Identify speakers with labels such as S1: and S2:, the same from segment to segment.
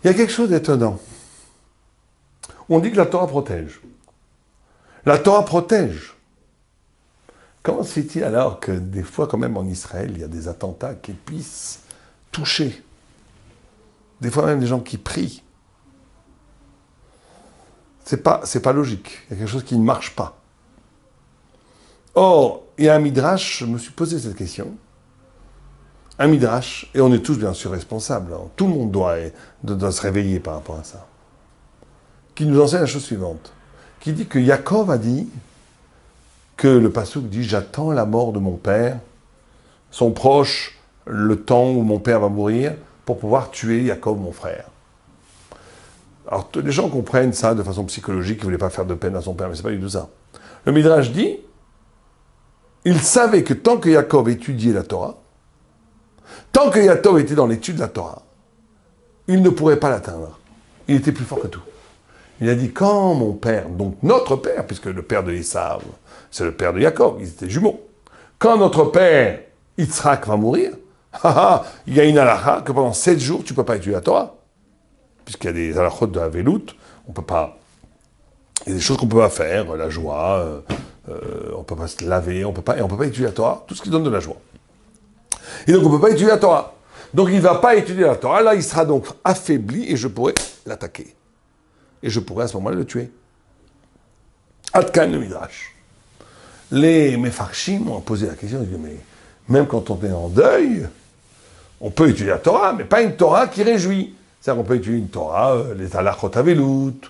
S1: Il y a quelque chose d'étonnant. On dit que la Torah protège. La Torah protège. Comment se fait-il alors que des fois, quand même en Israël, il y a des attentats qui puissent toucher? Des fois même des gens qui prient. C'est pas logique. Il y a quelque chose qui ne marche pas. Or, il y a un midrash, je me suis posé cette question. Un midrash, et on est tous bien sûr responsables. Hein. Tout le monde doit se réveiller par rapport à ça. Qui nous enseigne la chose suivante. Qui dit que Yaakov a dit que le passouk dit « J'attends la mort de mon père, son proche, le temps où mon père va mourir, pour pouvoir tuer Yaakov, mon frère. » Alors, les gens comprennent ça de façon psychologique, ils ne voulaient pas faire de peine à son père, mais ce n'est pas du tout ça. Le Midrash dit, il savait que tant que Yaakov étudiait la Torah, tant que Yaakov était dans l'étude de la Torah, il ne pourrait pas l'atteindre. Il était plus fort que tout. Il a dit, quand mon père, donc notre père, puisque le père de Esav, c'est le père de Yaakov, ils étaient jumeaux. Quand notre père, Yitzhak, va mourir, il y a une halakha que pendant 7 jours, tu ne peux pas étudier la Torah. Puisqu'il y a des halakhot de Havelut, on peut pas... Il y a des choses qu'on ne peut pas faire, la joie, on ne peut pas se laver, on ne peut pas étudier la Torah, tout ce qui donne de la joie. Et donc on ne peut pas étudier la Torah. Donc il ne va pas étudier la Torah, là il sera donc affaibli et je pourrais l'attaquer. Et je pourrais à ce moment-là le tuer. Adkan le Midrash. Les Mefarshim m'ont posé la question, ils disent, mais même quand on est en deuil, on peut étudier la Torah, mais pas une Torah qui réjouit. C'est-à-dire qu'on peut étudier une Torah, les Halakhot Havelut,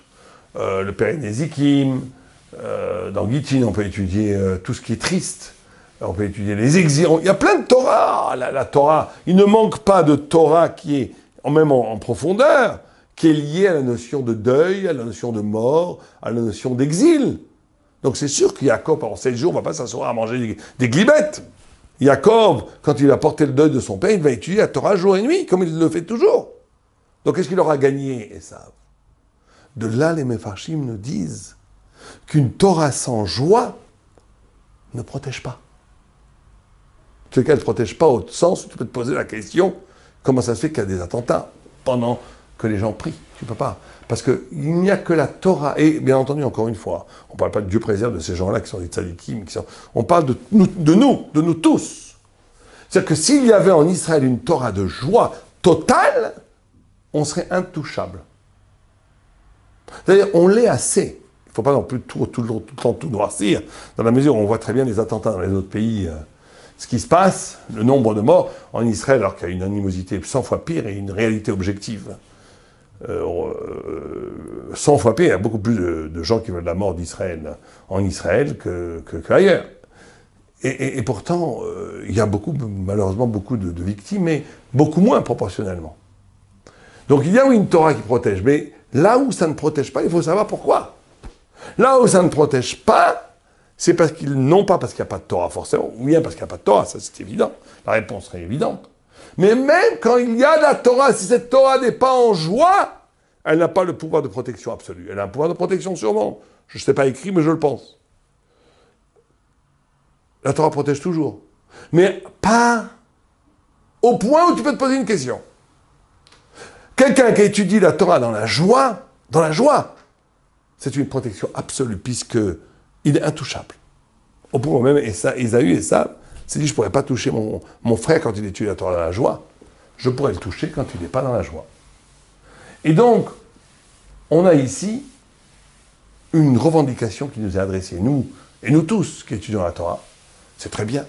S1: le Pérénézikim, dans Gittin, on peut étudier tout ce qui est triste, on peut étudier les exils, il y a plein de Torah, la Torah, il ne manque pas de Torah qui est, même en profondeur, qui est liée à la notion de deuil, à la notion de mort, à la notion d'exil. Donc c'est sûr que Yaakov, pendant 7 jours, ne va pas s'asseoir à manger des glibettes. Yaakov, quand il a porté le deuil de son père, il va étudier la Torah jour et nuit, comme il le fait toujours. Donc qu'est-ce qu'il aura gagné, Esav? De là, les Mefarshim nous disent qu'une Torah sans joie ne protège pas. En tout cas, elle ne protège pas au sens où tu peux te poser la question, comment ça se fait qu'il y a des attentats pendant que les gens prient? Tu ne peux pas. Parce qu'il n'y a que la Torah. Et bien entendu, encore une fois, on ne parle pas de Dieu préserve de ces gens-là qui sont des tzadikim, on parle de nous tous. C'est-à-dire que s'il y avait en Israël une Torah de joie totale, on serait intouchable. C'est-à-dire, on l'est assez. Il ne faut pas non plus tout le temps tout noircir, dans la mesure où on voit très bien les attentats dans les autres pays, ce qui se passe, le nombre de morts en Israël, alors qu'il y a une animosité 100 fois pire et une réalité objective. 100 fois pire, il y a beaucoup plus de gens qui veulent la mort d'Israël en Israël qu'ailleurs. Et pourtant, il y a malheureusement beaucoup de victimes, mais beaucoup moins proportionnellement. Donc il y a une Torah qui protège, mais là où ça ne protège pas, il faut savoir pourquoi. Là où ça ne protège pas, c'est parce non pas parce qu'il n'y a pas de Torah forcément, ou bien parce qu'il n'y a pas de Torah, ça c'est évident, la réponse serait évidente. Mais même quand il y a la Torah, si cette Torah n'est pas en joie, elle n'a pas le pouvoir de protection absolu. Elle a un pouvoir de protection sûrement. Je ne sais pas écrit, mais je le pense. La Torah protège toujours. Mais pas au point où tu peux te poser une question. Quelqu'un qui étudie la Torah dans la joie, c'est une protection absolue, puisqu'il est intouchable. Au point où même Ésaü et ça, s'est dit, je ne pourrais pas toucher mon frère quand il étudie la Torah dans la joie. Je pourrais le toucher quand il n'est pas dans la joie. Et donc, on a ici une revendication qui nous est adressée, nous, et nous tous qui étudions la Torah. C'est très bien,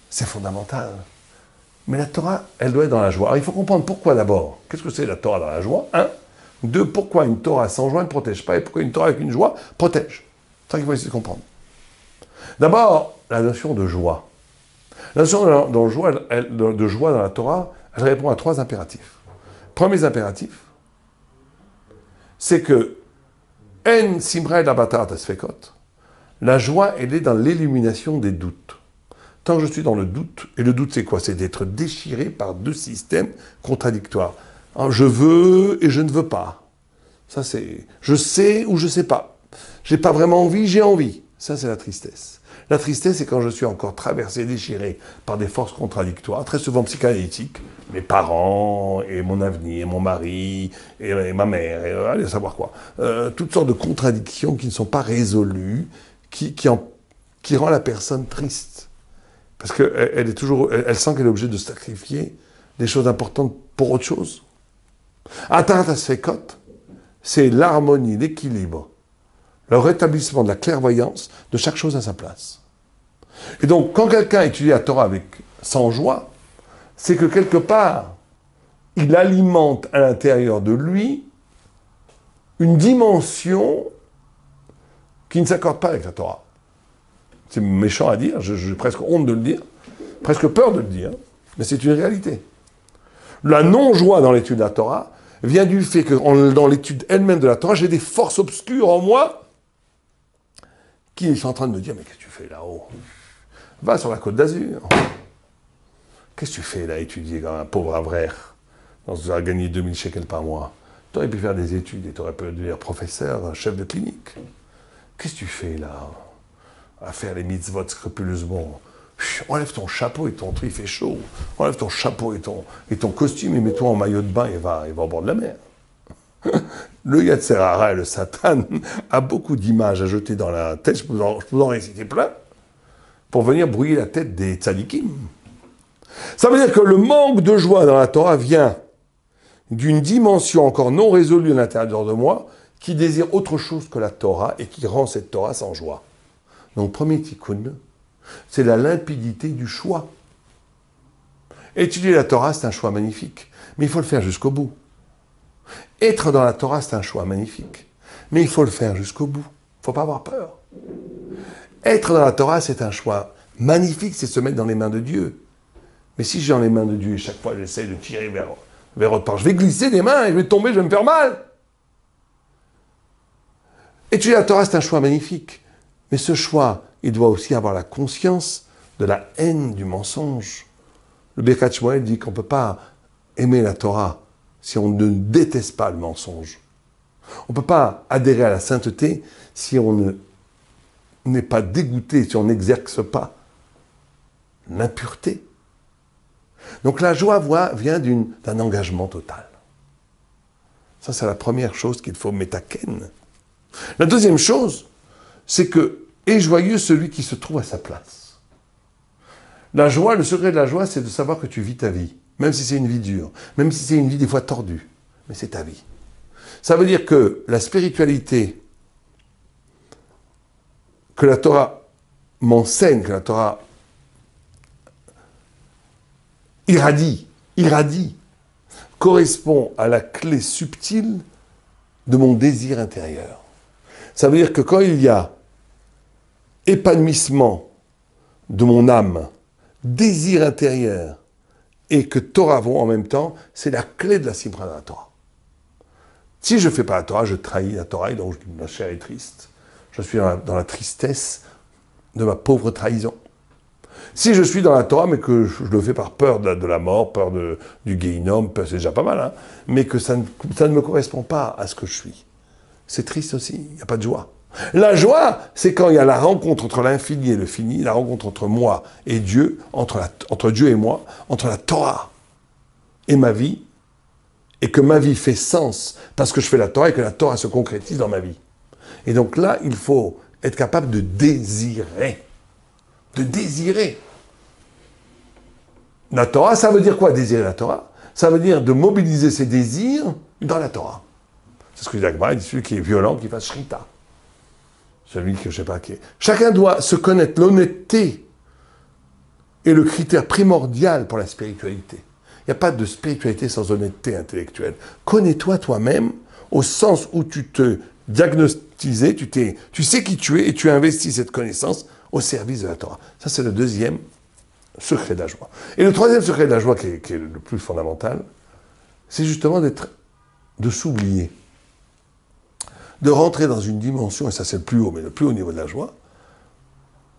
S1: c'est fondamental. Mais la Torah, elle doit être dans la joie. Alors il faut comprendre pourquoi d'abord. Qu'est-ce que c'est la Torah dans la joie? 1. 2. Pourquoi une Torah sans joie ne protège pas et pourquoi une Torah avec une joie protège? C'est ça qu'il faut essayer de comprendre. D'abord, la notion de joie. La notion de joie dans la Torah, elle répond à 3 impératifs. Premier impératif, c'est que En simra l'abatar tasfekot. La joie, elle est dans l'élimination des doutes. Tant que je suis dans le doute, et le doute c'est quoi? C'est d'être déchiré par 2 systèmes contradictoires. Alors, je veux et je ne veux pas. Ça c'est, je sais ou je sais pas. J'ai pas vraiment envie, j'ai envie. Ça, c'est la tristesse. La tristesse, c'est quand je suis encore traversé, déchiré par des forces contradictoires, très souvent psychanalytiques. Mes parents, et mon avenir, et mon mari, et ma mère, et allez savoir quoi. Toutes sortes de contradictions qui ne sont pas résolues, qui rend la personne triste. Parce qu'elle est toujours, elle sent qu'elle est obligée de sacrifier des choses importantes pour autre chose. Atarat Sfekot, c'est l'harmonie, l'équilibre, le rétablissement de la clairvoyance de chaque chose à sa place. Et donc, quand quelqu'un étudie la Torah sans joie, c'est que quelque part, il alimente à l'intérieur de lui une dimension qui ne s'accorde pas avec la Torah. C'est méchant à dire, j'ai presque honte de le dire, presque peur de le dire, mais c'est une réalité. La non-joie dans l'étude de la Torah vient du fait que dans l'étude elle-même de la Torah, j'ai des forces obscures en moi qui sont en train de me dire « Mais qu'est-ce que tu fais là-haut? Va sur la Côte d'Azur. Qu'est-ce que tu fais là, étudier comme un pauvre avraire? Tu vas gagner 2000 shekels par mois. Tu aurais pu faire des études et tu aurais pu devenir professeur, chef de clinique. Qu'est-ce que tu fais là? À faire les mitzvot scrupuleusement. Enlève ton chapeau et ton truc, il fait chaud. Enlève ton chapeau et ton costume et mets-toi en maillot de bain et va au bord de la mer. » Le Yetzer Hara et le Satan a beaucoup d'images à jeter dans la tête, je peux en réciter plein, pour venir brouiller la tête des tzadikim. Ça veut dire que le manque de joie dans la Torah vient d'une dimension encore non résolue à l'intérieur de moi, qui désire autre chose que la Torah et qui rend cette Torah sans joie. Donc, premier tikkun, c'est la limpidité du choix. Étudier la Torah, c'est un choix magnifique, mais il faut le faire jusqu'au bout. Être dans la Torah, c'est un choix magnifique, mais il faut le faire jusqu'au bout. Il ne faut pas avoir peur. Être dans la Torah, c'est un choix magnifique, c'est se mettre dans les mains de Dieu. Mais si j'ai dans les mains de Dieu et chaque fois j'essaie de tirer vers autre part, je vais glisser des mains et je vais tomber, je vais me faire mal. Étudier la Torah, c'est un choix magnifique. Mais ce choix, il doit aussi avoir la conscience de la haine du mensonge. Le Birkat Shmuel dit qu'on ne peut pas aimer la Torah si on ne déteste pas le mensonge. On ne peut pas adhérer à la sainteté si on n'est pas dégoûté, si on n'exerce pas l'impureté. Donc la joie vient d'un engagement total. Ça, c'est la première chose qu'il faut métaken. La deuxième chose, c'est que est joyeux celui qui se trouve à sa place. La joie, le secret de la joie, c'est de savoir que tu vis ta vie, même si c'est une vie dure, même si c'est une vie des fois tordue, mais c'est ta vie. Ça veut dire que la spiritualité que la Torah m'enseigne, que la Torah irradie, correspond à la clé subtile de mon désir intérieur. Ça veut dire que quand il y a épanouissement de mon âme, désir intérieur, et que Torah vont en même temps, c'est la clé de la Simra de la Torah. Si je ne fais pas la Torah, je trahis la Torah, et donc ma chair est triste. Je suis dans la tristesse de ma pauvre trahison. Si je suis dans la Torah, mais que je le fais par peur de la mort, peur du Guéhinom, c'est déjà pas mal, hein, mais que ça ne me correspond pas à ce que je suis. C'est triste aussi, il n'y a pas de joie. La joie, c'est quand il y a la rencontre entre l'infini et le fini, la rencontre entre moi et Dieu, entre Dieu et moi, entre la Torah et ma vie, et que ma vie fait sens parce que je fais la Torah et que la Torah se concrétise dans ma vie. Et donc là, il faut être capable de désirer. De désirer. La Torah, ça veut dire quoi, désirer la Torah? Ça veut dire de mobiliser ses désirs dans la Torah. C'est ce que dit l'Agma, il dit celui qui est violent, qui fasse shrita. Celui que je sais pas qui est. Chacun doit se connaître. L'honnêteté est le critère primordial pour la spiritualité. Il n'y a pas de spiritualité sans honnêteté intellectuelle. Connais-toi toi-même au sens où tu te diagnostisais, tu sais qui tu es et tu investis cette connaissance au service de la Torah. Ça, c'est le deuxième secret de la joie. Et le troisième secret de la joie, qui est le plus fondamental, c'est justement de s'oublier. De rentrer dans une dimension, et ça c'est le plus haut, mais le plus haut niveau de la joie,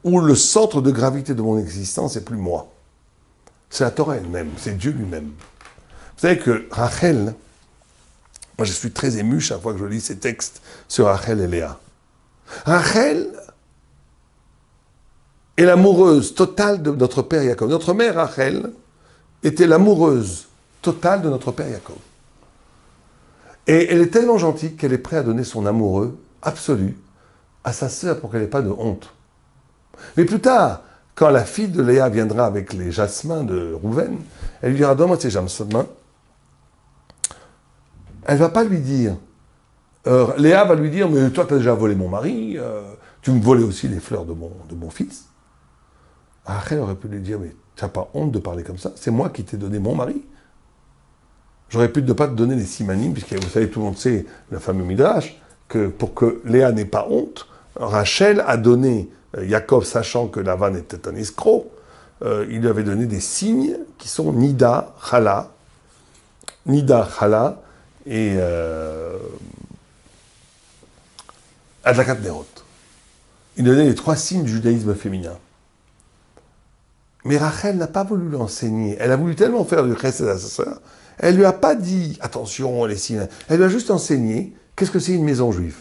S1: où le centre de gravité de mon existence n'est plus moi. C'est la Torah elle-même, c'est Dieu lui-même. Vous savez que Rachel, moi je suis très ému chaque fois que je lis ces textes sur Rachel et Léa. Rachel est l'amoureuse totale de notre père Jacob. Notre mère Rachel était l'amoureuse totale de notre père Jacob. Et elle est tellement gentille qu'elle est prête à donner son amoureux absolu à sa sœur pour qu'elle n'ait pas de honte. Mais plus tard, quand la fille de Léa viendra avec les jasmins de Rouven, elle lui dira, donne-moi ces jasmins. Elle ne va pas lui dire, Léa va lui dire, mais toi tu as déjà volé mon mari, tu me volais aussi les fleurs de mon fils. Rachel aurait pu lui dire, mais tu n'as pas honte de parler comme ça, c'est moi qui t'ai donné mon mari. J'aurais pu ne pas te donner les simanim, puisque vous savez, tout le monde sait, le fameux Midrash, que pour que Léa n'ait pas honte, Rachel a donné, Jacob sachant que Lavan était un escroc, il lui avait donné des signes qui sont Nida, Chala et Adlakat Nerot. Il donnait les 3 signes du judaïsme féminin. Mais Rachel n'a pas voulu l'enseigner. Elle a voulu tellement faire du chesed à sa sœur, elle lui a pas dit, attention, les signes. Elle lui a juste enseigné, qu'est-ce que c'est une maison juive?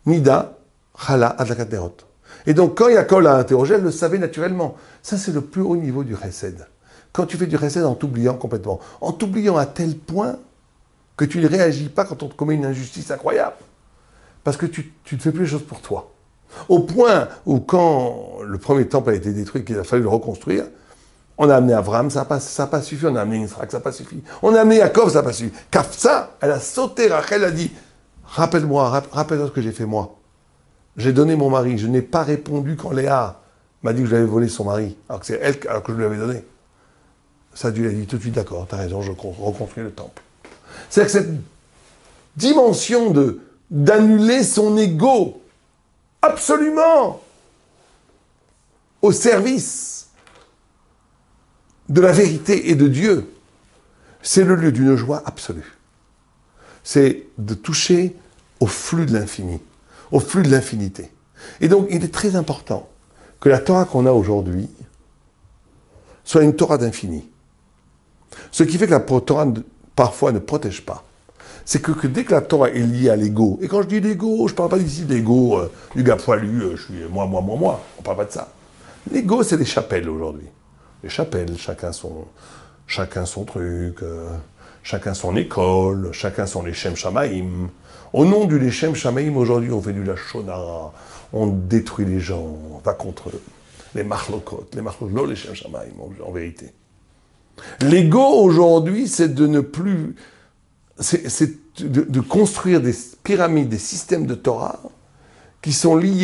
S1: Nida, Chala, Adlakat Nerot. Et donc, quand Yaakov l'a interrogé, elle le savait naturellement. Ça, c'est le plus haut niveau du chesed. Quand tu fais du chesed en t'oubliant complètement, en t'oubliant à tel point que tu ne réagis pas quand on te commet une injustice incroyable. Parce que tu ne fais plus les choses pour toi. Au point où quand le premier temple a été détruit, qu'il a fallu le reconstruire, on a amené Abraham, ça n'a pas suffi, on a amené Israël, ça n'a pas suffi. On a amené Yaakov, ça n'a pas suffi. Car ça, elle a sauté, Rachel a dit, rappelle-toi ce que j'ai fait moi. J'ai donné mon mari, je n'ai pas répondu quand Léa m'a dit que j'avais volé son mari, alors que c'est elle que je lui avais donné. Ça, Dieu lui a dit tout de suite, d'accord, t'as raison, je reconstruis le temple. C'est-à-dire que cette dimension d'annuler son ego, absolument, au service de la vérité et de Dieu, c'est le lieu d'une joie absolue. C'est de toucher au flux de l'infini, au flux de l'infinité. Et donc, il est très important que la Torah qu'on a aujourd'hui soit une Torah d'infini. Ce qui fait que la Torah, parfois, ne protège pas. C'est que dès que la Torah est liée à l'ego, et quand je dis l'ego, je ne parle pas ici de l'ego du gars poilu, je suis moi, on ne parle pas de ça. L'ego, c'est des chapelles aujourd'hui. Les chapelles, chacun son truc, chacun son école, chacun son Leshem Shamaim. Au nom du Leshem Shamaim, aujourd'hui, on fait du Lachonara, on détruit les gens, on va contre les Machlokot, non Leshem Shamaim, en vérité. L'ego, aujourd'hui, c'est de ne plus... C'est de construire des pyramides, des systèmes de Torah qui sont liés